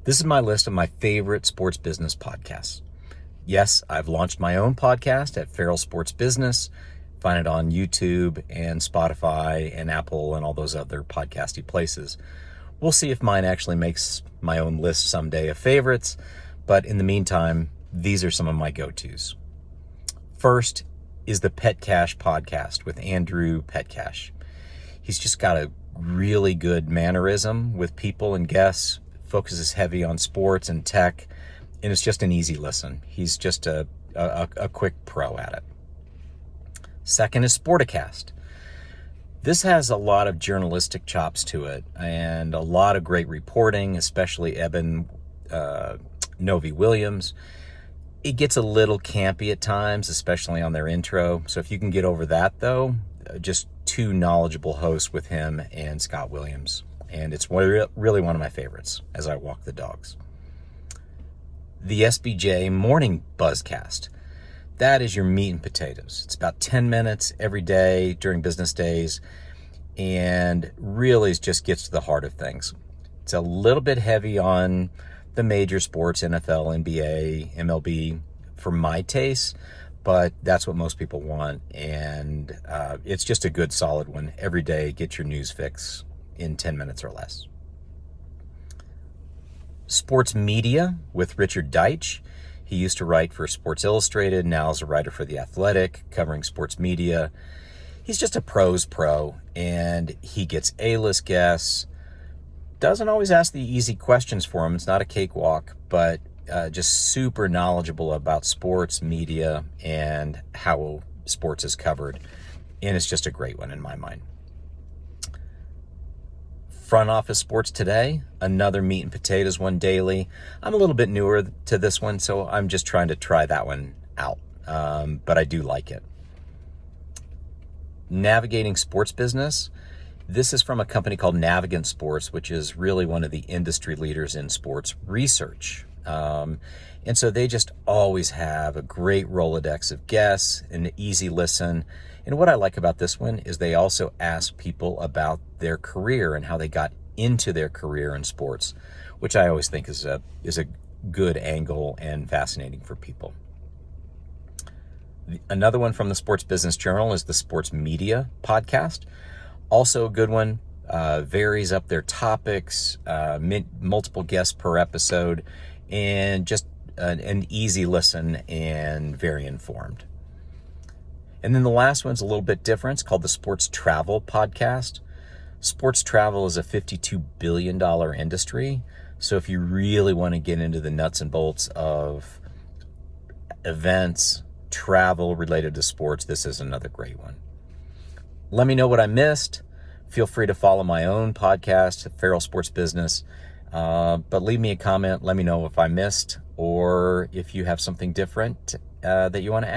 This is my list of my favorite sports business podcasts. Yes, I've launched my own podcast at Farrell Sports Business. Find it on YouTube and Spotify and Apple and all those other podcasty places. We'll see if mine actually makes my own list someday of favorites, but in the meantime, these are some of my go-tos. First is the Petcash podcast with Andrew Petcash. He's just got a really good mannerism with people and guests, focuses heavy on sports and tech, and it's just an easy listen. He's just a quick pro at it. Second is Sporticast. This has a lot of journalistic chops to it and a lot of great reporting, especially Eben, Novy-Williams. It gets a little campy at times, especially on their intro. So if you can get over that, though, just two knowledgeable hosts with him and Scott Williams. And it's really one of my favorites as I walk the dogs. The SBJ Morning Buzzcast. That is your meat and potatoes. It's about 10 minutes every day during business days and really just gets to the heart of things. It's a little bit heavy on the major sports, NFL, NBA, MLB, for my taste, but that's what most people want. And it's just a good, solid one. Every day, get your news fix in 10 minutes or less. Sports Media with Richard Deitch. He used to write for Sports Illustrated, now is a writer for The Athletic, covering sports media. He's just a pro's pro, and he gets A-list guests. Doesn't always ask the easy questions for him. It's not a cakewalk, but just super knowledgeable about sports, media, and how sports is covered. And it's just a great one in my mind. Front Office Sports Today, another meat and potatoes one daily. I'm a little bit newer to this one, so I'm just trying to try that one out, but I do like it. Navigating Sports Business. This is from a company called Navigant Sports, which is really one of the industry leaders in sports research. And so they just always have a great Rolodex of guests, an easy listen. And what I like about this one is they also ask people about their career and how they got into their career in sports, which I always think is a good angle and fascinating for people. Another one from the Sports Business Journal is the Sports Media Podcast. Also a good one, varies up their topics, multiple guests per episode, and just an easy listen and very informed. And then the last one's a little bit different. It's called the Sports Travel Podcast. Sports travel is a $52 billion industry. So if you really want to get into the nuts and bolts of events, travel related to sports, this is another great one. Let me know what I missed. Feel free to follow my own podcast, Farrell Sports Business. But leave me a comment. Let me know if I missed or if you have something different that you want to add.